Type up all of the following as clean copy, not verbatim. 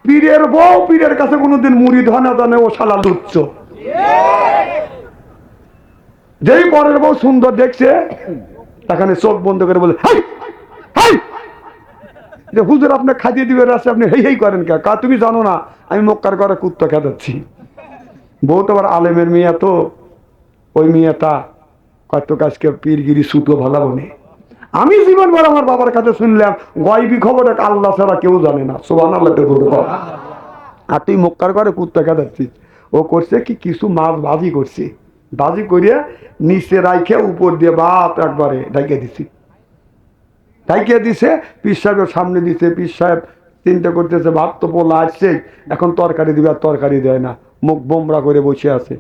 পীরের বউ পীরের কাছে কোনোদিন মুড়ি ধনে ধনে ও শালা লুচ্ছ। যেই পরের বউ সুন্দর দেখছে তখন চোখ বন্ধ করে বলে, হাই হাই, যে হুজুর আপনি খাইয়ে দিবে রাস্তা, আপনি হেই হেই করেন কে? কা তুমি জানো না আমি মক্কার ঘরে কুত্তা খেদাচ্ছি। বউ তো আবার আলেমের মেয়ে, তো ওই মেয়েটা কত কাজকে পীরগিরি সুতো ভালো বনে। আমি জীবন ভর আমার বাবার কাছে শুনলাম গায়বী খবর আল্লাহ ছাড়া কেউ জানে না। সুবহানাল্লাহ। আর তুই মক্কার ঘরে কুত্তা খেদাচ্ছিস। ও করছে কি, কিছু মাছ ভাজি করছে, ভাজি করিয়া নিচে রাইখে উপর দিয়ে ভাত একবারে ঢাইকে দিছি। ঢাইকে দিছে, পীর সাহেবের সামনে দিছে। পীর সাহেব চিন্তা করতেছে ভাত তো পোলা আসছে, এখন তরকারি দিবে, আর তরকারি দেয় না, মুখ বোমরা করে বসে আছে।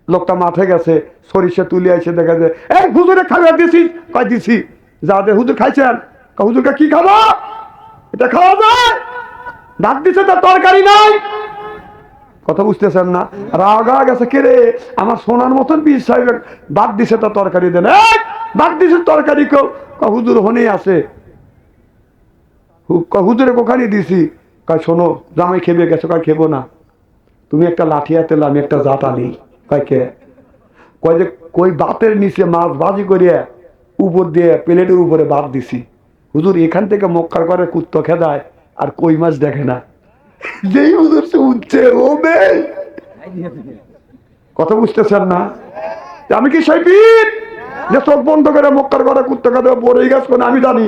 লোকটা মাঠে গেছে, সরিষা তুলে আসে, দেখা যায় এই হুজুরে খাবার দিছিস? কয় দিছি। যা দে, হুজুর খাইছেন? হুজুরকে কি খাবো, এটা খাওয়া যায়? ডাক দিছে তার তরকারি নাই। কথা বুঝতেছেন না? রাগা গেছে, কে রে আমার সোনার মতন পীর সাহেব বাদ দিছে তার তরকারি দেন। বাদ দিছে তরকারি কেউ? হুজুর হনে আছে। হুজুরে কোখানি দিছি? কয় শোনো, জামাই খেবে গেছো? কয় খেবো না। তুমি একটা লাঠি হাতে, আমি একটা জাত আনি। কয় কে? কয় যে কই বাতের নিচে মাছ ভাজি করিয়া উপর দিয়ে প্লেটের উপরে ভাত দিছি। হুজুর এখান থেকে মক্কার করে কুত্তা খেদায় আর কই মাছ দেখে না। যেই হুজুর শুনছে ও নেই। কথা বুঝতেছেন না? আমি কি সেই পীর যে চোখ বন্ধ করে মক্কার ঘরে কুত্তা খেতে পড়ে গেছে? আমি জানি,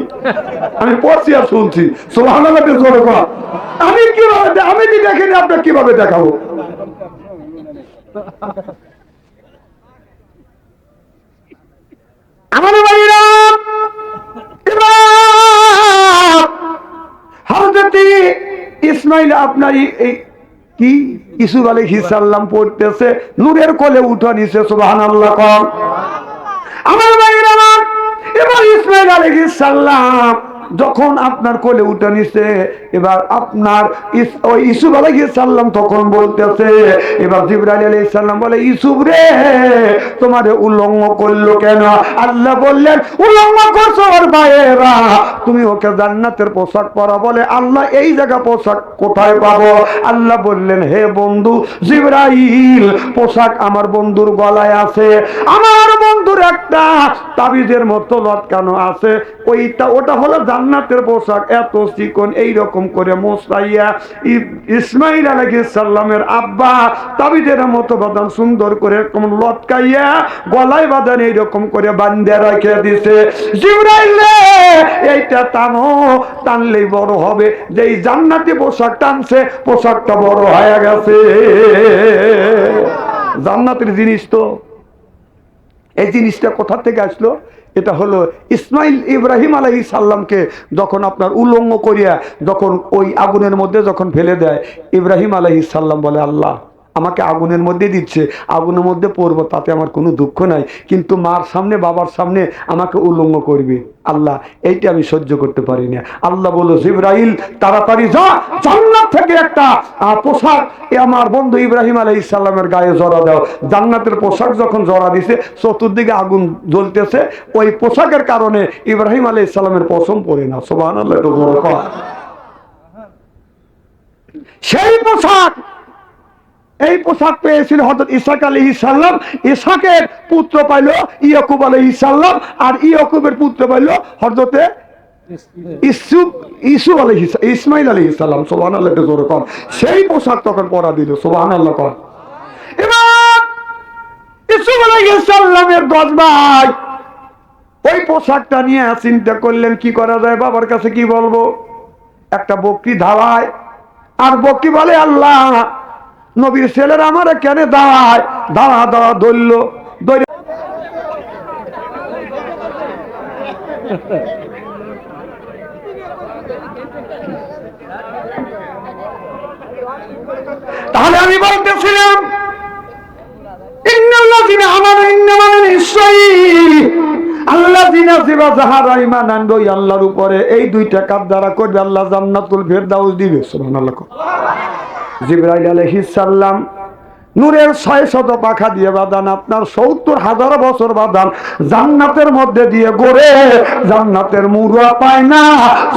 আমি পড়ছি আর শুনছি। সুবহানাল্লাহ। আমি কিভাবে, আমি কি দেখিনি, আপনাকে কিভাবে দেখাবো? আমার ভাইরা, হযরত ইসমাঈল আপনার এই কি ইসুফ আলাইহিস সালাম পড়তেছে, নূরের কোলে উঠা নিছে। সুবহানাল্লাহ। আমার ভাইরা, এবার ইসমাঈল আলাইহিস সালাম যখন আপনার কোলে উঠে নিছে, এবার আপনার ওই ইউসুফ আলাইহিস সালাম তখন বলতেছে, এবার জিবরাইল আলাইহিস সালাম বলে, ইউসুফ রে তোমারে উলঙ্গ করলো কেন? আল্লাহ বললেন, উলঙ্গ করছো ওর ভাইয়েরা, তুমি ওকে জান্নাতের পোশাক পরা। বলে আল্লাহ এই জায়গা পোশাক কোথায় পাবো? আল্লাহ বললেন, হে বন্ধু জিবরাইল, পোশাক আমার বন্ধুর গলায় আছে। আমার বন্ধুর একটা তাবিজের মতো লটকানো আছে, ওটা হলো জান্নাতের পোশাক। এত চিকন, এইরকম করে মোসাইয়া ইসমাঈল আলাইহিস সালামের আব্বা তাবিজের মতো বাঁধান, সুন্দর করে লটকাইয়া গলায় বাঁধান এইরকম করে বাঁধে রেখে দিছে। জিবরাইল এইটা টানো, টানলেই বড় হবে। যেই জান্নাতি পোশাক টানছে, পোশাকটা বড় হয়ে গেছে। জান্নাতের জিনিস তো। এই জিনিসটা কোথা থেকে আসলো? এটা হলো ইসমাঈল ইব্রাহিম আলাইহিস সালামকে যখন আপনার উলঙ্গ করিয়া যখন ওই আগুনের মধ্যে যখন ফেলে দেয়, ইব্রাহিম আলাইহিস সালাম বলে, আল্লাহ আমাকে আগুনের মধ্যে দিচ্ছে, আগুনের মধ্যে পড়বো, তাতে আমার কোনো দুঃখ নাই, কিন্তু মার সামনে বাবার সামনে আমাকে উলঙ্গ করবে, আল্লাহ এইটা আমি সহ্য করতে পারি না। আল্লাহ বলল, জিবরাইল তাড়াতাড়ি যা, জান্নাত থেকে একটা পোশাক আমার বন্ধু ইব্রাহিম আলাইহিস সালামের গায়ে জড়া দাও। জান্নাতের পোশাক যখন জড়া দিছে, চতুর্দিকে আগুন জ্বলতেছে, ওই পোশাকের কারণে ইব্রাহিম আলাইহিস সালামের পশম পড়ে না। সুবহানাল্লাহ। সেই পোশাক, এই পোশাক পেয়েছিল হযরত ইসহাক আলাইহিস সালাম। ইসহাকের পুত্র পাইল ইয়াকুব আলাইহিস সালাম, আর ইয়াকুবের পুত্র পাইল হযরত ইসমাঈল আলাইহিস সালাম। সুবহানাল্লাহ। সেই পোশাক তখন পরা দিল। সুবহানাল্লাহ। এবার ইউসুফ আলাইহিস সালামের 10 ভাই ওই পোশাকটা নিয়ে চিন্তা করলেন কি করা যায়, বাবার কাছে কি বলবো। একটা বকরি ধাওয়ায়, আর বকরি বলে, আল্লাহ নবীর ছেলেরা আমারে কেন দাওয়ায়? দাওয়া দাওয়া ধরল, তাহলে আমি বলতেছিলাম, ইন্নাল্লাযিনা আমানু ইন্নামাল নিশ্চয়ই আল্লাযিনা যাহারা ঈমান আনবে আল্লাহর উপরে, এই দুইটা কাজ দ্বারা করবে, আল্লাহ জান্নাতুল ফেরদাউস দিবে। সুবহানাল্লাহ। জিবরাইল আলাইহিস সালাম নূরের 600 পাখা দিয়ে বাঁধান, আপনার 70,000 বছর বাঁধান, জান্নাতের মধ্যে দিয়ে ঘুরে, জান্নাতের মুরা পায় না।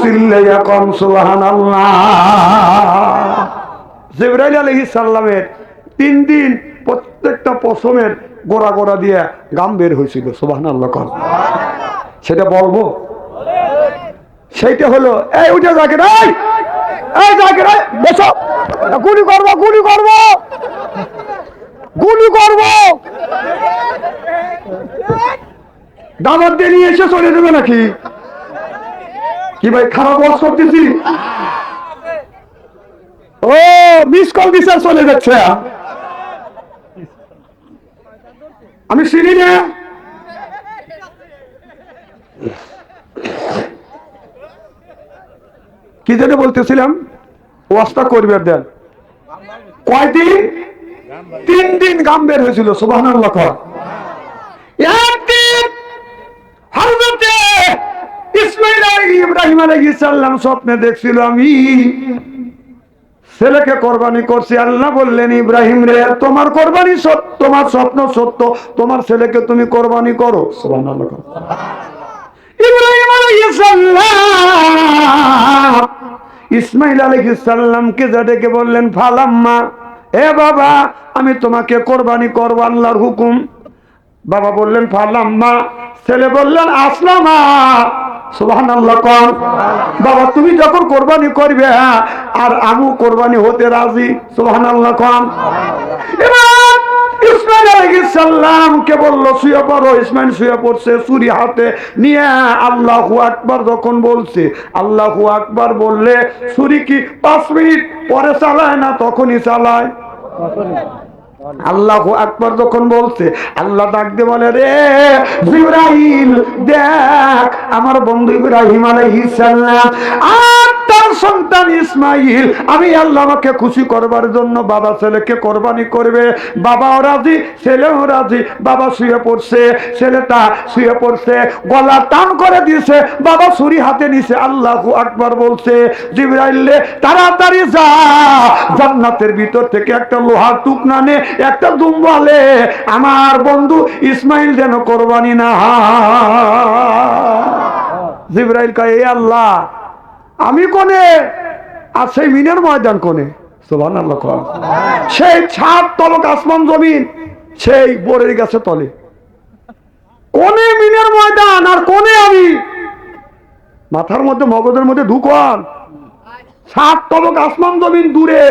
চিল্লাইয়া কোন সুবহানাল্লাহ। জিবরাইল আলাইহিস সালামের 3 দিন প্রত্যেকটা পশমের গোড়া গোড়া দিয়ে গাম বের হয়েছিল। সুবহানাল্লাহ। সেটা বলবো? সেইটা হলো এই উঠে যাকে এই যাকে বসো, গুলি করবো গুলি করবো গুলি করবো, দাবাত দিয়ে নিয়ে এসে চলে দেবে নাকি? কি ভাই খারাপ ওয়াজ করতেছি? ও মিস কল দিছে চলে যাচ্ছে, আমি চিনি না। কি যেন বলতেছিলাম, ওয়াজটা করবে দেন। কয়দিন? 3 দিন গাম বের হয়েছিল। সুবহানাল্লাহ। একদিন হযরতে ইব্রাহিম আলাইহিস সালাম স্বপ্নে দেখছিল আমি ছেলেকে কোরবানি করছি। আল্লাহ বললেন, ইব্রাহিম রে, তোমার কোরবানি সত্য, তোমার স্বপ্ন সত্য, তোমার ছেলেকে তুমি কোরবানি করো। সুবহানাল্লাহ। ইব্রাহিম আলাইহিস সালাম ইসমাইল আলাইহিস সালামকে যা ডেকে বললেন, ফালাম্মা, এ বাবা আমি তোমাকে কোরবানি করব, আল্লাহর হুকুম। বাবা বললেন ফালাম্মা, ছেলে বললেন আসলামা। সুবহানাল্লাহ। বাবা তুমি যখন কোরবানি করবে আর আমু কোরবানি হতে রাজি। সুবহানাল্লাহ। এবার ইসমাইল আলাইহিস সালামকে বলল শুয়ে পড়ো। ইসমাইল শুয়ে পড়ছে, ছুরি হাতে নিয়ে আল্লাহু আকবার যখন বলছে, আল্লাহু আকবার বললে ছুরি কি 5 মিনিট পরে চালায় না তখনই চালায়? আল্লাহু আকবার যখন বলছে, আল্লাহ ডাক দিয়ে বলে, রে জিবরাইল দেখ আমার বন্ধু ইব্রাহিম আলাইহিস সালাম আর তার সন্তান ইসমাইল, আমি আল্লাহ আমাকে খুশি করবার জন্য বাবা ছেলেকে কোরবানি করবে। বাবাও রাজি, ছেলেও রাজি। বাবা শুয়ে পড়ছে, ছেলেটা শুয়ে পড়ছে, গলা টান করে দিয়েছে, বাবা ছুরি হাতে নিছে। আল্লাহু আকবার বলছে, জিবরাইল তাড়াতাড়ি যা, জান্নাতের ভিতর থেকে একটা লোহার টুকরা নে, একটা দুম্বালে, আমার বন্ধু ইসমাইল যেন কোরবানি না হয়। জিবরাইল কয়, এ আল্লাহ আমি কোনে? আর সেই মিনের ময়দান কোনে? সুবহানাল্লাহ। সেই 7 তলক আসমান জমিন, সেই বরের গাছে তলে, কোনে মিনের ময়দান আর কোনে আমি? মাথার মধ্যে মগজের মধ্যে ঢুকান। 7 তলক আসমান জমিন দূরে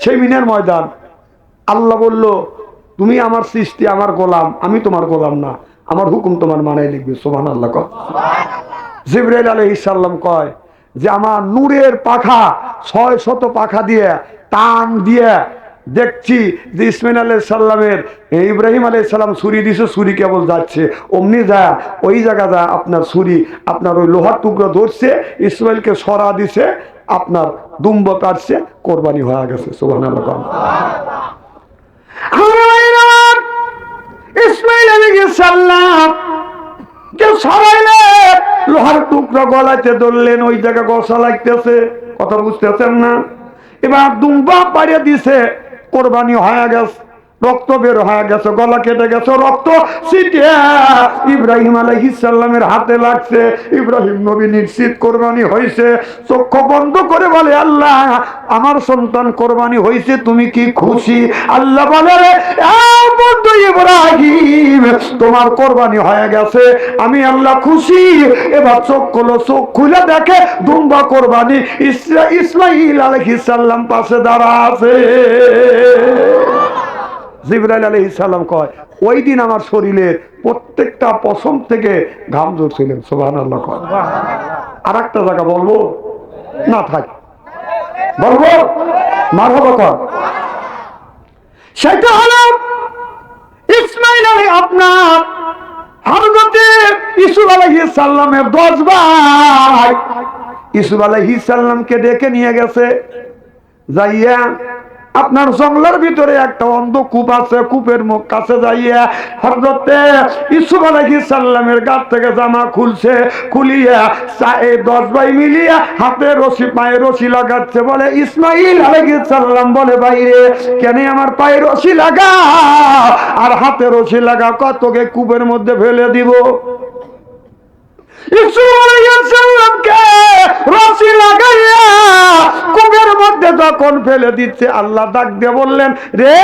সেই মিনের ময়দান। আল্লাহ বলল, তুমি আমার সৃষ্টি, আমার গোলাম, আমি তোমার গোলাম না, আমার হুকুম তোমার মানায় লিখবে। সুবহানাল্লাহ। জিবরাইল আলাইহিস সালাম কয় যে আমার নূরের পাখা 600 পাখা দিয়ে টান দিয়ে দেখছি যে ইসমাইল আলাইহিস সালামের ইব্রাহিম আলাইহিস সালাম ছুরি দিছে, ছুরি কেবল যাচ্ছে, অমনি যা ওই জায়গা যা আপনার ছুরি আপনার ওই লোহার টুকরো ধরছে, ইসমাইলকে সরা দিছে, আপনার দুম্ব কাটছে, কোরবানি হয়ে গেছে। সুবহানাল্লাহ। ইসমাইল আলাইহিস সালাম কে সরাইলে লোহার টুকরা গলাতে ধরলেন, ওই জায়গা গসা লাগতেছে, কথা বুঝতেছেন না? এবার দুম্বা পাড়িয়ে দিছে, কোরবানি হয়ে গেছে, রক্ত বের হয়ে গেছে, গলা কেটে গেছে, রক্ত ছিটিয়ে ইব্রাহিম আলাইহিস সালামের হাতে লাগছে। ইব্রাহিম নবী নিশ্চিত কোরবানি হয়েছে, চক্ষু বন্ধ করে বলে, আল্লাহ আমার সন্তান কোরবানি হয়েছে, তুমি কি খুশি? আল্লাহ বলে, বন্ধু ইব্রাহিম তোমার কোরবানি হয়ে গেছে, আমি আল্লাহ খুশি। এবার চোখ খুলো, চোখ খুলে দেখে দুম্বা কোরবানি, ইসমাইল আলাইহিস সালাম পাশে দাঁড়া আছে। জিবরাইল আলাইহিস সালাম কয়, ওই দিন আমার শরীরের প্রত্যেকটা পশম থেকে ঘাম ঝরছিলেন। সুবহানাল্লাহ। আর একটা জায়গা বলবো না? থাক, বলবো? মারহাবা কর। সেটা হলো ইসমাইল আলাইহিস আপনার হযরতে ইউসুফ আলাইহিস সালামের 10 ভাই ইউসুফ আলাইহিস সালামকে ডেকে নিয়ে গেছে, যাইয়া আপনার জঙ্গলের ভিতরে একটা অন্ধ কূপ আছে, কূপের মুখ কাছে যাইয়া হযরতে ইউসুফ আলাইহিস সালামের গাত থেকে জামা খুলছে, খুলিয়া 10 ভাই মিলিয়া হাতে রশি, পায়ে রশি লাগাচ্ছে। বলে ইসমাইল আলাইহিস সালাম বলে, বাইরে কেন আমার পায়ে রশি লাগা আর হাতে রশি লাগা, কতকে কূপের মধ্যে ফেলে দিব। ইউসুফ আলাইহিস সালামকে রশি লাগাইয়া কূপের মধ্যে মধ্যে যখন ফেলে দিচ্ছে, আল্লাহ ডাক দিয়ে বললেন, রে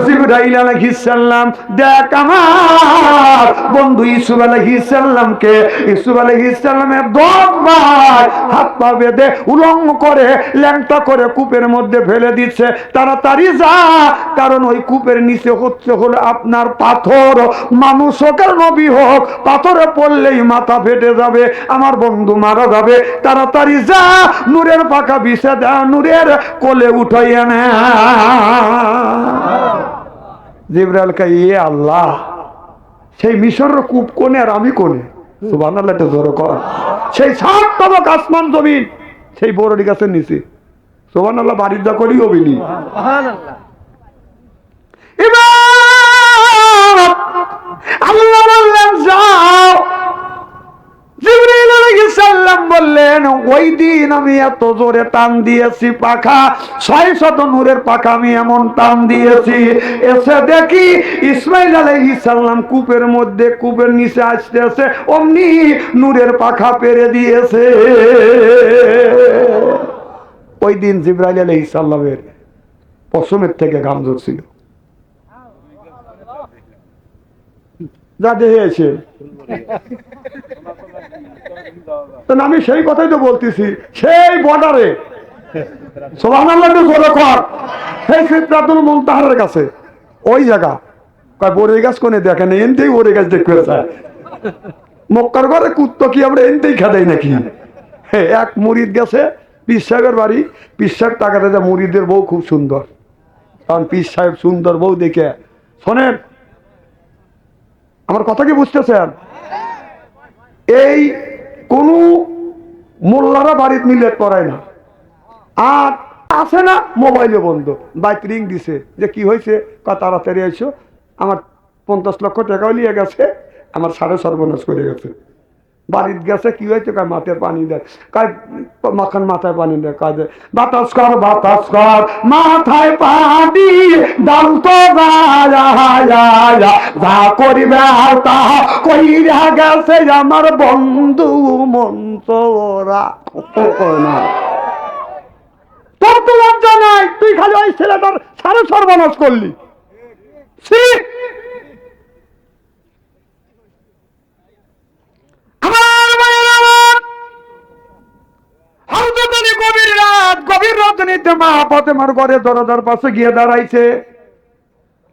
জিবরাইল আলাইহিস সালাম, দেখ আমার বন্ধু ইউসুফ আলাইহিস সালামকে। ইউসুফ আলাইহিস সালামের 10 বার হাত পা বেঁধে উলঙ্গ করে ল্যাংটা করে কূপের মধ্যে ফেলে দিচ্ছে। তাড়াতাড়ি যা, কারণ ওই কূপের নিচে হলো আপনার পাথর। মানুষ হোক আর নবী হোক, পাথরে পড়লেই মাথা ফেটে যাবে, আমার বন্ধু মারা যাবে। তাড়াতাড়ি যা, নূরের পাখা বিছে দাও, নূরের কোলে উঠাইয়া না। জিবরাইল কয়, ইয়ে আল্লাহ, সেই মিশরের কূপ কোনে আর আমি কোনে? সুবহানাল্লাহ, এটা জোরে কর। সেই 7 তবক আসমান জমিন সেই বড়ি গাছের নিচে। সুবহানাল্লাহ, বাড়ির দা করি হবিনি। সুবহানাল্লাহ। এবার আল্লাহ বললেন, যাও। জিবরাইল আলাইহিস সালাম বললেন, ওই দিন আমি এত জোরে টান দিয়েছি পাখা, 600 নূরের পাখা আমি এমন টান দিয়েছি, এসে দেখি ইসমাইল আলাইহিস সালাম কূপের মধ্যে, কূপের নিচে আসতেছে, অমনি নূরের পাখা পেরে দিয়েছে। ওই দিন জিবরাইল আলাইহিস সালামের পশমের থেকে ঘাম ঝরছিল। যা দেখেছে, আমি সেই কথাই তো বলতেছি, সেই বর্ডারে, সুবহানাল্লাহ, জোরে কর, সেই সিদরাতুল মুনতাহার কাছে ওই জায়গা। কয় বড়ই গাছ কোনে দেখেন, এনতেই বড়ই গাছ দেখতে চায়। মক্কার ঘরে কুত্তো কি আমরা এনতেই খাদাই নাকি? এক মুরিদ গেছে পীর সাহেবের বাড়ি, পীর সাহেব তাকাতে যায়, মুরিদের বউ খুব সুন্দর, কারণ পীর সাহেব সুন্দর বউ দেখে। শোনেন, আমার কথা কি বুঝতেছেন? এই কোন মোল্লারা বাড়িতে মিলেট পড়ায় না, আর আছে না মোবাইলে বন্ধ। বাইক রিং দিছে, যে কি হয়েছে? তাড়াতাড়ি এসো, আমার 50 লক্ষ টাকাও নিয়ে গেছে, আমার সাড়ে সর্বনাশ করে গেছে। বাড়িতে গেছে, কি হয়েছে? কয় মাথায় পানি দেয়। কয় মাখান মাথায় পানি দেয়। কয় বাতাস কর, বাতাস কর, মাথায় পানি দাও তো, যা করিবে তা কইরা গেছে আমার বন্ধু মন্তরা। তোর তো লজ্জা নাই, তুই খালি ওই ছেলেটার সাড়ে সর্বনাশ করলি। গভীর রজনীতে মা ফাতেমার ঘরে দরজার পাশে গিয়ে দাঁড়াইছে।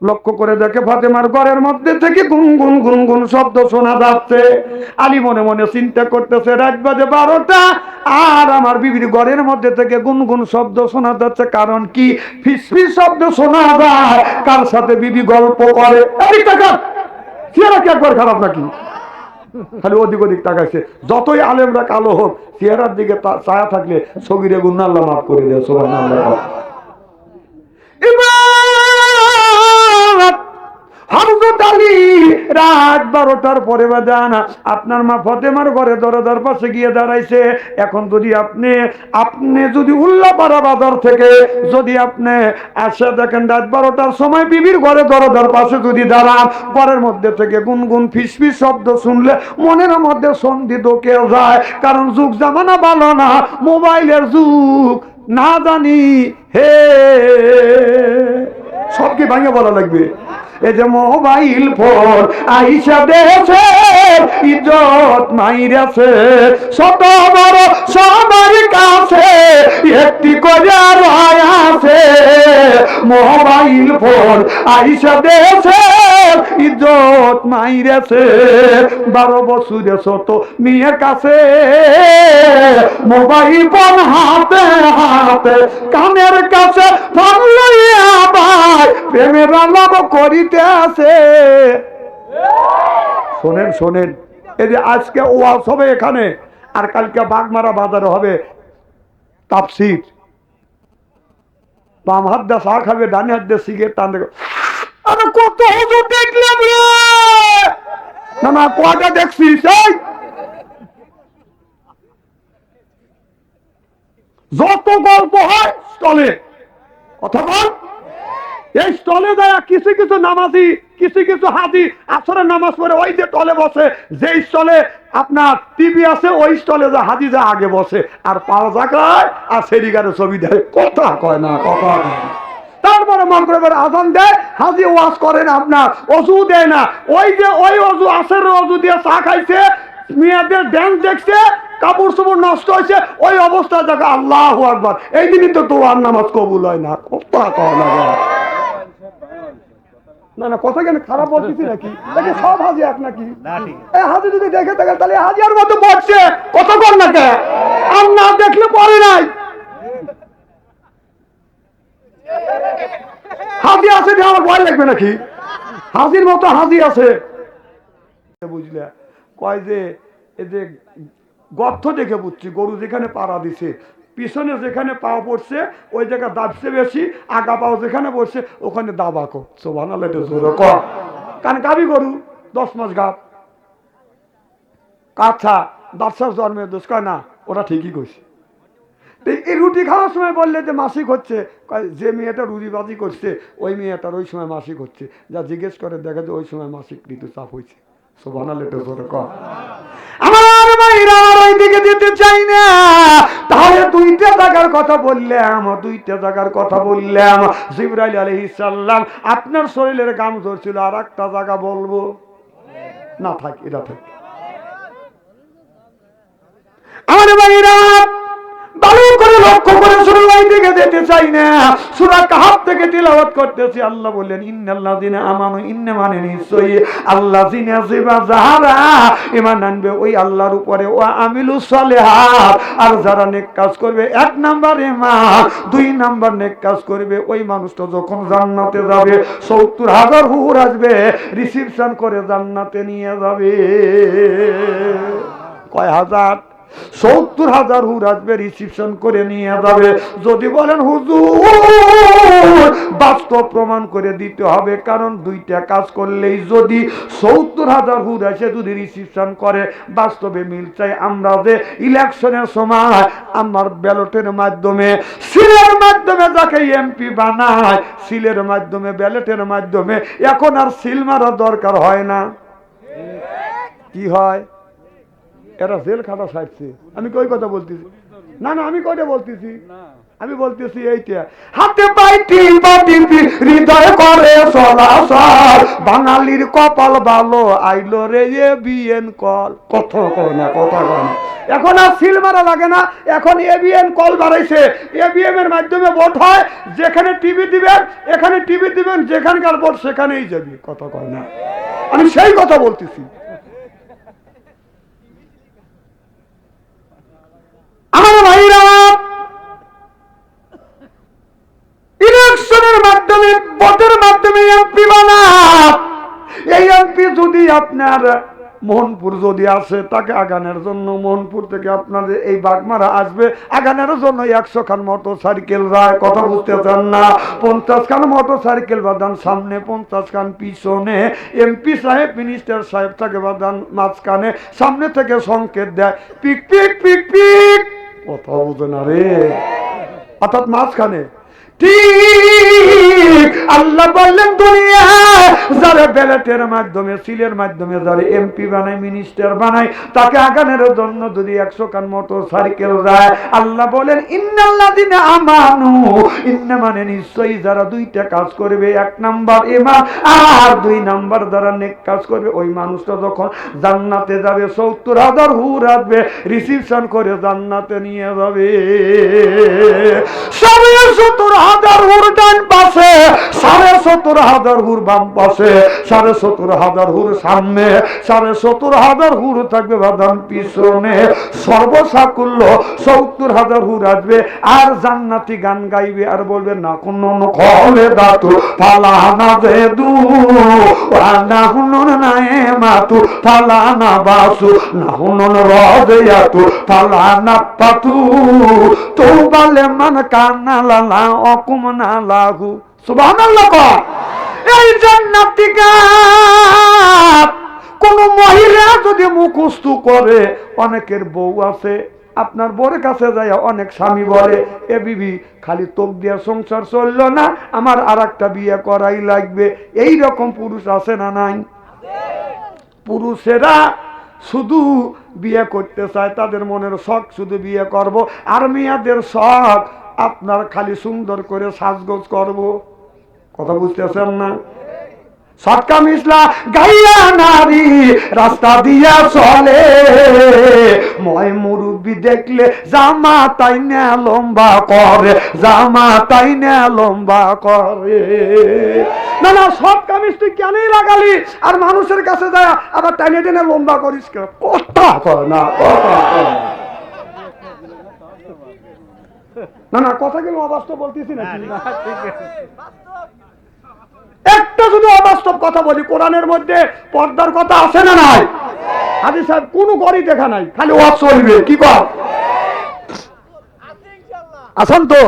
লক্ষ্য করে দেখে ফাতেমার ঘরের মধ্যে থেকে গুনগুন গুনগুন শব্দ শোনা যাচ্ছে। আলী মনে মনে চিন্তা করতেছে, রাত বাজে 12টা, আর আমার বিবির ঘরের মধ্যে থেকে গুনগুন শব্দ শোনা যাচ্ছে, কারণ কি? ফিসফিস শব্দ শোনা যায়, কার সাথে বিবি গল্প করে। একবার খারাপ নাকি? খালি ওদিক ওদিক তাকাইছে। যতই আলেমরা কালো হোক, চেহারার দিকে ছায়া থাকলে সগীরে গুনাহ আল্লাহ মাফ করে দেয়। সুবহানাল্লাহ। হযরত আলী রাত 12টার পরে বাজান আপনার মা ফাতেমার ঘরে দরজার পাশে গিয়ে দাঁড়াইছে। এখন যদি আপনি যদি উল্লাপাড়া বাজার থেকে যদি আপনি আসে দেখেন রাত 12টার সময় বিবির ঘরে দরজার পাশে যদি দাঁড়ান, ঘরের মধ্যে থেকে গুনগুন ফিসফিস শব্দ শুনলে মনের মধ্যে সন্ধি ঢোকে যায়, কারণ যুগ জামানা ভালো না, মোবাইলের যুগ। না জানি হে সবকে ভাঙে বলা লাগবে। এই যে মোবাইল ফোন আইসা দেশে ইজ্জত মাইরাছে, শত বড় সবার কাছে একটি করে আছে। মোবাইল ফোন আইসা দেশে ইজ্জত মাইরাছে, 12 বছরে শত মেয়ের কাছে মোবাইল ফোন হাতে হাতে, কানের কাছে ফোন লইয়া ভাই প্রেমের আলাপ করিতে আছে। শোনেন শোনেন, এই যে আজকে ওয়াজ হবে এখানে, আর কালকে বাগমারা বাজারে হবে তাফসীর। বাম হাত দিয়ে চা খাবে, ডান হাত দিয়ে সিগারেট টান দেবে। আরে কত হুজুর দেখলাম রে, না না কয়টা দেখছিস? যত গল্প হয় চলে, কথা বল। এই স্টলে যায় কিছু কিছু নামাজি, কিছু কিছু হাজি আসরের নামাজ পড়ে ওই যে টলে বসে, যে স্টলে আপনার টিভি আছে ওই স্টলে যা হাজি যা আগে বসে আর পাও জাগায় আর সেরিগারে ছবি দেয়, কথা কয় না, কথা কয় না। তারপরে মাগরিবের আজান দেয়, হাজি ওয়াজ করেন আপনার, অজু দেয় না, ওই যে ওই অজু আসের অজু দিয়ে চা খাইছে, মেয়েদের ড্যান্স দেখছে, কাপড় চোপড় নষ্ট হয়েছে, ওই অবস্থা জায়গা আল্লাহু আকবার, এই দিনই তো দোয়ার নামাজ কবুল হয় না, কথা কয় না। না না, কথা কেন খারাপ বলতেছি নাকি? সব হাজি এক নাকি? হাজি যদি দেখে থাকে তাহলে হাজি আর মতো বলছে, কথা কর না কে? আর না দেখলে পরে নাই হাজি আছে যে আমার ভয় লাগবে নাকি? হাজির মতো হাজি আছে, বুঝলে? কয় যে এই যে গর্ত দেখে বুঝছি, গরু যেখানে পাড়া দিছে পিছনে যেখানে পাও পড়ছে ওই জায়গা দাবছে বেশি, আগা পাও যেখানে পড়ছে ওখানে দাবা কো সুবহানাল্লাহ, এটা জোরে কর। কারণ গাবি গরু 10 মাস গাব কাছা বাচ্চার জন্মের দোষ, কয় না ওরা ঠিকই কইছে। এই রুটি খাওয়ার সময় বললে যে মাসিক হচ্ছে, যে মেয়েটা রুটিবাজি করছে ওই মেয়েটার ওই সময় মাসিক হচ্ছে, যা জিজ্ঞেস করে দেখা যায় ওই সময় মাসিক ঋতুচাপ হয়েছে, সুবহানাল্লাহ, এটা জোরে কর। আমার ভাইরা ওই দিকে যেতে চাই না, তাহলে দুইটা জায়গার কথা বললাম, দুইটা জায়গার কথা বললাম। জিবরাইল আলাইহিস সালাম আপনার শরীরের গাম ধরছিল, আর একটা জায়গা বলবো না, থাক এটা থাক। আমার ভাইরা ভালো করে লক্ষ্য করে সূরার দিকে যেতে চাই না, সূরা কাহাফ থেকে তিলাওয়াত করতেছি। আল্লাহ বললেন ইন্নাল্লাযিনা আমানু, ইন্না মানে নিশ্চয়ই আল্লাযিনা যারা ঈমান আনবে ওই আল্লাহর উপরে, ওয়া আমিলুস সালিহাত, আর যারা নেক কাজ করবে, 1 নাম্বার ঈমান, 2 নাম্বার নেক কাজ করবে, ওই মানুষটা যখন জান্নাতে যাবে 70,000 হুর আসবে রিসিপশন করে জান্নাতে নিয়ে যাবে। কয় হাজার? 70,000 হুর আসবে রিসিপশন করে নিয়ে যাবে। যদি বলেন হুজুর বাস্তব প্রমাণ করে দিতে হবে, কারণ দুইটা কাজ করলেই যদি 70,000 হুর আসে, যদি রিসিপশন করে বাস্তবে মিল চাই। আমরা যে ইলেকশনের সময় আমার ব্যালটের মাধ্যমে, সিলের মাধ্যমে যাকে এমপি বানায়, সিলের মাধ্যমে, ব্যালটের মাধ্যমে, এখন আর সিল মারা দরকার হয় না। কি হয়? এরা জেল খাটা ছাড়ছে। আমি কই কথা বলতেছি না, না আমি কয়টা বলতেছি, আমি বলতেছি এইটা, হাতে পাই টিপা টিপি হৃদয় করে চলাচল, বাঙালির কপাল ভালো আইলো রে এ বিএন কল। কথা কয় না, কথা কয় না। এখন আর সিল মারা লাগে না, এখন এবিএন কল বাড়াইছে, এবিএম এর মাধ্যমে ভোট হয়। যেখানে টিভি দিবেন এখানে টিভি দিবেন, যেখানকার ভোট সেখানেই যাবি। কথা কয় না, আমি সেই কথা বলতেছি। আমার ভাইরা ইলেকশনের মাধ্যমে, ভোটের মাধ্যমে এমপি বানান। এই এমপি যদি আপনার মোহনপুর যদি আসে, তাকে আগানের জন্য মোহনপুর থেকে আপনাদের এই বাগমারা আসবে, আগানের জন্য 100 খান মোটর সাইকেল যায়। কথা বুঝতে চান না? 50 খান মোটর সাইকেল বাদান সামনে, 50 খান পিছনে। এমপি সাহেব, মিনিস্টার সাহেব থাকে বাদান মাঝখানে, সামনে থেকে সংকেত দেয় পিক পিক পিক পিক। কথা বুঝে না রে, অর্থাৎ মাঝখানে। ঠিক আল্লাহ বললেন দুনিয়া যারা ব্যালটের মাধ্যমে, সিলের মাধ্যমে যারা এমপি বানায়, মিনিস্টার বানায়, তাকে আগানের জন্য যদি 100 খান মোটর সাইকেল যায়, আল্লাহ বলেন ইন্নাল্লাযিনা আমানু, ইন্না মানে নিশ্চয়ই যারা দুইটা কাজ করবে, 1 নাম্বার ঈমান আর 2 নাম্বার যারা নেক কাজ করবে, ওই মানুষটা যখন জান্নাতে যাবে 70,000 হুর আসবে রিসিপশন করে জান্নাতে নিয়ে যাবে। 70,000 হুর ডান পাশে, 70,500 হুর বাম পাশে, 70,500 হুর সামনে, 70,500 হুর থাকবে বাদাম পিছনে। সর্বসাকুল্য 70,000 হুর আসবে আর জান্নাতি গান গাইবে আর বলবে না কোন খলে দাতু ফালানা দেদু না হুনুন নায়ে মাতু ফালানা বাসু না হুনুন রদেয়াতু ফালানা পাতু তো বলে মান কানা লালা অকুম না লাগু। সুবহানাল্লাহ। এই জান্নাতি গান কোন মহিলা যদি মুখস্থ করে, অনেকের বউ আছে আপনার বোর কাছে যায় অনেক স্বামী বলে, এ বিবি খালি তোক দিয়ে সংসার চললো না, আমার আর একটা বিয়ে করাই লাগবে। এই রকম পুরুষ আছে না নাই? পুরুষেরা শুধু বিয়ে করতে চায়, তাদের মনের শখ শুধু বিয়ে করব, আর মেয়েদের শখ আপনার খালি সুন্দর করে সাজগোজ করব। কথা বুঝতেছেন না? সটকা মিশলা গাইয়া নারী রাস্তা দিয়া চলে, ময় মুরব্বি দেখলে জামা তাই না লম্বা করে, জামা তাই না লম্বা করে। না না, সটকা মিশ তুই কেনই লাগালি, আর মানুষের কাছে যায় আবার টাইনে টেনে লম্বা করিস কেন? কথা কয় না, কথা কয় না, না কথা কি অবাস্তব বলতেছি নাকি? একটা শুধু অবাস্তব কথা বলি, কোরআনের মধ্যে পর্দার কথা আছে না নাই? হাজী সাহেব কোন গড়ি দেখা নাই, খালি ওয়াজ চলবে। কি কর আছেন তো?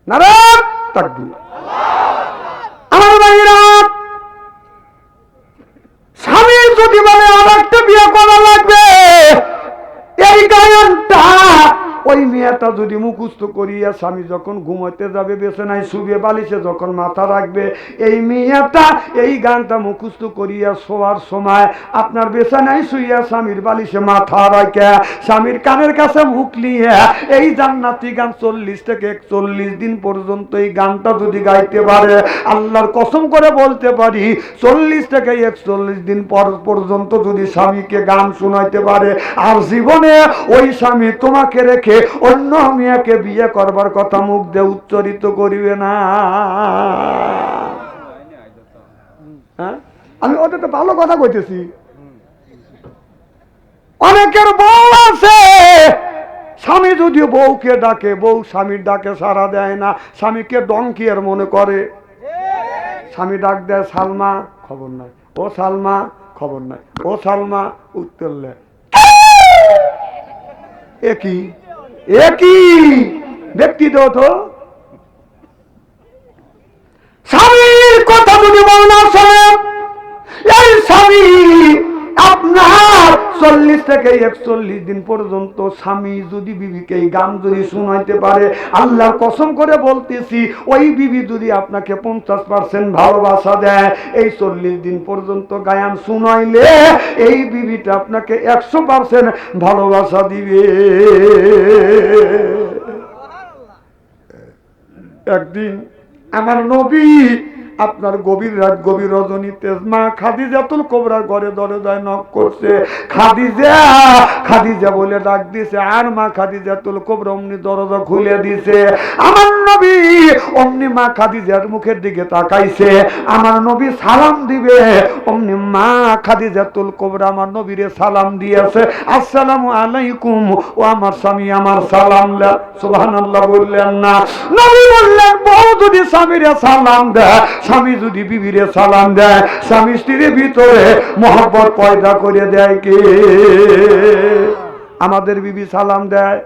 নারায়ণ তাকবীর। আমার ভাইরা, স্বামী যদি বলে আমার একটা বিয়ে করা লাগবে, এই গায়নটা ওই মেয়েটা যদি মুখস্থ করিয়া স্বামী যখন ঘুমাতে যাবে বিছানায় শুবে বালিশে যখন মাথা রাখবে, এই মেয়েটা এই গানটা মুখস্থ করিয়া শোয়ার সময় আপনার বিছানায় শুইয়া স্বামীর বালিশে মাথা রাখে স্বামীর কানের কাছে মুখ নিয়ে এই জান্নাতি গান 40 থেকে 41 দিন পর্যন্ত এই গানটা যদি গাইতে পারে, আল্লাহর কসম করে বলতে পারি 40 থেকে 41 দিন পর্যন্ত যদি স্বামীকে গান শোনাইতে পারে, আর জীবনে ওই স্বামী তোমাকে রেখে অন্য মেয়েকে বিয়ে করবার কথা মুখ দিয়ে উচ্চারিত করিবে না। আমি ওদের তো ভালো কথা কইতেছি। অনেকের বউ আছে, স্বামী যদি বউকে ডাকে, বউ স্বামীর ডাকে সাড়া দেয় না, স্বামীকে ডঙ্কি আর মনে করে। স্বামী ডাক দেয় সালমা, খবর নাই। ও সালমা, খবর নাই। ও সালমা, উত্তর দেয় একই একই ব্যক্তি তো। স্বামীর কথা যদি বল না শোনে, এই স্বামী আপনার 40 থেকে 41 দিন পর্যন্ত স্বামী যদি বিবিকে এই গান যদি শুনাইতে পারে, আল্লাহর কসম করে বলতেছি, ওই বিবি যদি আপনাকে 50% ভালোবাসা দেয়, এই 40 দিন পর্যন্ত গায়ান শুনাইলে এই বিবিটা আপনাকে 100% ভালোবাসা দিবে। একদিন আমার নবী আপনার গভীর রাত গভীর রজনীতে মা খাদিজাতুল কুবরার ঘরে দরজায় নক করছে। খাদিজা বলে ডাক দিছে, আর মা খাদিজাতুল কুবরা অমনি দরজা খুলে দিছে। আমার নবী অমনি মা খাদিজার মুখের দিকে তাকাইছে, আমার নবী সালাম দিবে, অমনি মা খাদিজাতুল কুবরা আমার নবীরে সালাম দিয়েছে, আসসালামু আলাইকুম। ও আমার স্বামী আমার সালাম। সুবহানাল্লাহ বললেন না? নবী বললেন, বউ যদি স্বামীরে সালাম দেয়, স্বামী যদি বিবিরে সালাম দেয়, স্বামী স্ত্রীর ভিতরে মহব্বত পয়দা করে দেয় কে? আমাদের বিবি সালাম দেয়?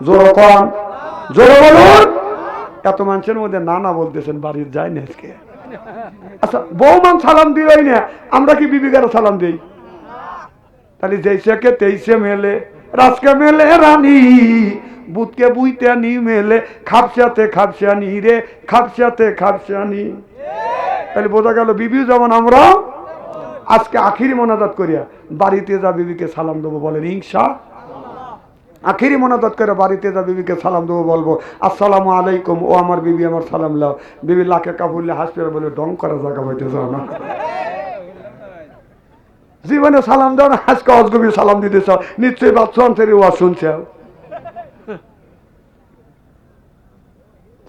জোর কন, জোর বলুন। এত মানুষের মধ্যে নানা বলতেছেন, বাড়ির যায় না আজকে। আচ্ছা, বৌমান সালাম দিই না, আমরা কি বিবিকারা সালাম দিই? তাহলে যেইসে কে তেইসে মেলে, রাজকে মেলে রানী, বুতকে বুইতে নি মেলে, খাপসাতে খাপসানি রে, খাপসাতে খাপসানি। তাহলে বোঝা গেল বিবি যেমন আমরা। আজকে আখিরি মোনাজাত করিয়া বাড়িতে যা বিবিকে সালাম দেবো, বলেন ইনশাআল্লাহ। আখিরি মোনাজাত করে বাড়িতে যা বিবিকে সালাম দেবো, বলবো আসসালামু আলাইকুম। ও আমার বিবি আমার সালাম লাও। বিবি লাখে কাপড়লে হাসপে বলে ডং করা জায়গা হইতে যাও না। জীবনে সালাম দাও না, আজকে অজগবি সালাম দিতে চাও, নিশ্চয়ই বাচ্চা অন্তরে ওয়াজ শুনছে।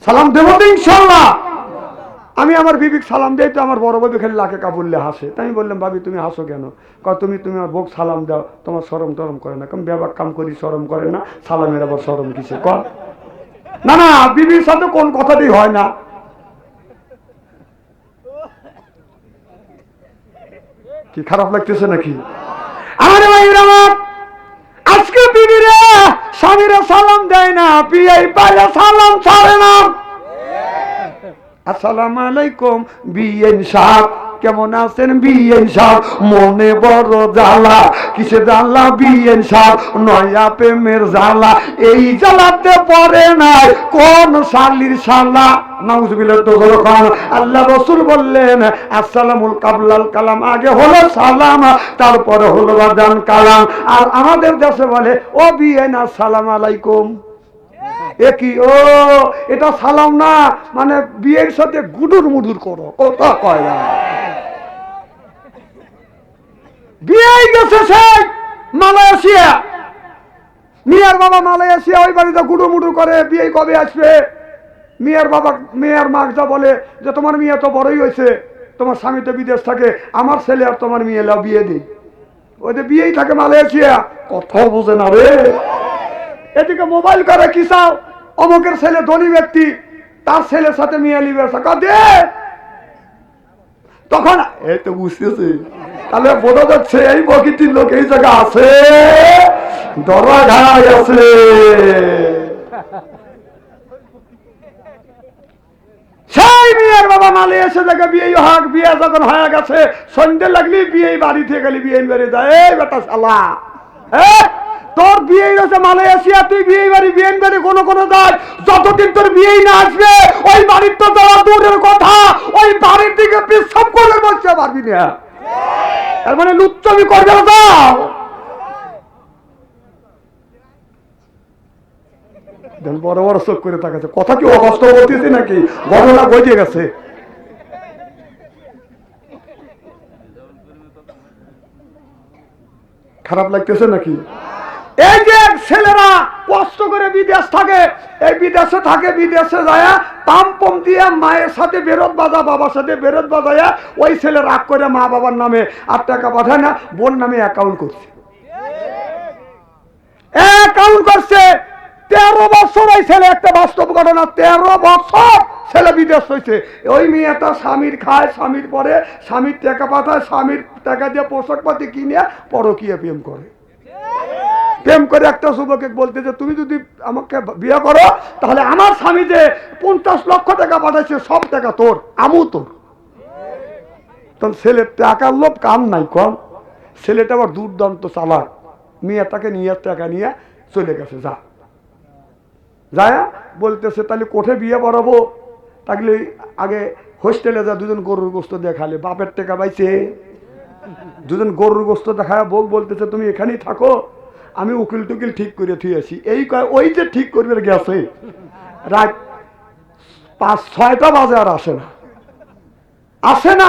সালাম দেবো তো ইনশাআল্লাহ। আমি আমার বিবিকে সালাম দেই তো আমার বড় ভাবি খালি লাখে কাপড়লে হাসে। তাই আমি বললাম, ভাবি তুমি হাসো কেন? তুমি আমার বউকে সালাম দাও, তোমার শরম টরম করে না? কারণ ব্যাপার কাম করি শরম করে না, সালামের আবার শরম কিসে? কর না না, বিবির সাথে কোন কথাটাই হয় না। কি খারাপ লাগতেছে নাকি? আরে ভাইরা, আজকে বিবিরা স্বামীরা সালাম দেয় না, বিয়ে পাইলে সালাম ছাড়ে না। আসসালামু আলাইকুম বিএন সাহেব, কেমন আছেন বিএন সাহেব? মনে বড় জ্বালা, কিসে জ্বালা বিএন সাহেব? নয়া প্রেমের জ্বালা, এই জ্বালাতে পড়ে নাই কোন শালির শালা। নাউজুবিল্লাহ। তো আল্লাহ রাসূল বললেন আসসালামুল কাবলাল কালাম, আগে হলো সালাম তারপরে হলো বাদান কালাম। আর আমাদের দেশে বলে ও বিএন আসসালামু আলাইকুম। এ কি? ও এটা সালাম না, মানে বিয়ের সাথে গুডুর মুডুর করো, কথা কয় না। বিয়ে গেছে সেই মালয়েশিয়া, মিয়ার বাবা মালয়েশিয়া, ওই বাড়িতে গুডুর মুডুর করে বিয়ে কবে আসবে। মেয়ের বাবা মেয়ের মা যা বলে যে তোমার মেয়ে তো বড়ই হয়েছে, তোমার স্বামী তো বিদেশ থাকে, আমার ছেলে আর তোমার মেয়ে লাও বিয়ে দিই। ওই যে বিয়েই থাকে মালয়েশিয়া, কথা বোঝে না রে। এদিকে মোবাইল করে কি চাও, অমুকের ছেলে ধনী ব্যক্তি, তার ছেলের সাথে মেয়ে লিবে দে, তখন এই তো বুঝতেছি, তাহলে বোঝা যাচ্ছে এই প্রকৃতির লোক এই জায়গা আছে, দরা ঘাই আছে। সেই মেয়ের বাবা মালে এসে দেখে বিয়ে হাক, বিয়ে যখন হয়ে গেছে সন্ধ্যে লাগলি বিয়ে বাড়ি থেকে গেলি বিয়ে বাড়ি যায়, এই বেটা শালা, তোর বিয়ে হয়েছে মালয়েশিয়া, তুই বিয়ে বাড়ি বিয়ে বাড়ি কোনো কোনো যায়, যতদিন তোর বিয়ে না আসবে ওই বাড়ির তো যাওয়া দূরের কথা, ওই বাড়ির দিকে পিছাব করে বসতে পারবি না। তার মানে লুচ্চমি করবে না। বড় বড় চোখ করে তাকাচ্ছে, কথা কি অবস্থা বলতেছি নাকি ঘটনা ঘটে গেছে। খারাপ লাগতেছে নাকি? এই যে ছেলেরা কষ্ট করে বিদেশ থাকে, এই বিদেশে থাকে, বিদেশে যায় পাম্প দিয়ে মায়ের সাথে বেরোত বাজা, বাবার সাথে বেরোত বাজায়, ওই ছেলে রাগ করে মা বাবার নামে আর টাকা পাঠায় না, বোন নামে অ্যাকাউন্ট করছে, অ্যাকাউন্ট করছে। 13 বছর ওই ছেলে, একটা বাস্তব ঘটনা, 13 বছর ছেলে বিদেশ হয়েছে। ওই মেয়েটা স্বামীর খায়, স্বামীর পরে, স্বামীর টাকা পাঠায়, স্বামীর টাকা দিয়ে পোশাক পাতি কিনে পরকীয়া প্রেম করে। প্রেম করে একটা যুবকে বলতে যে তুমি যদি আমাকে বিয়ে করো তাহলে আমার স্বামী যে 50 লক্ষ টাকা পাঠাইছে সব টাকা তোর, আমু তোর। তখন ছেলের টাকার লোভ কাম নাই কম, ছেলেটা আবার দুর্দান্ত চালাক, মেয়েটাকে নিয়ে টাকা নিয়ে চলে গেছে। যায় বলতেছে তাহলে কোঠে বিয়ে পড়াবো, তাহলে আগে হোস্টেলে যা দুজন গরুর গোস্ত দেখালে, বাপের টাকা পাইছে, দুজন গরুর গোস্ত দেখায় বউ বলতেছে তুমি এখানেই থাকো, আমি উকিল টুকিল ঠিক করে থুয়েছি। এই ওই যে ঠিক করবে গেছে, রাত 5-6টা বাজে আর আসে না।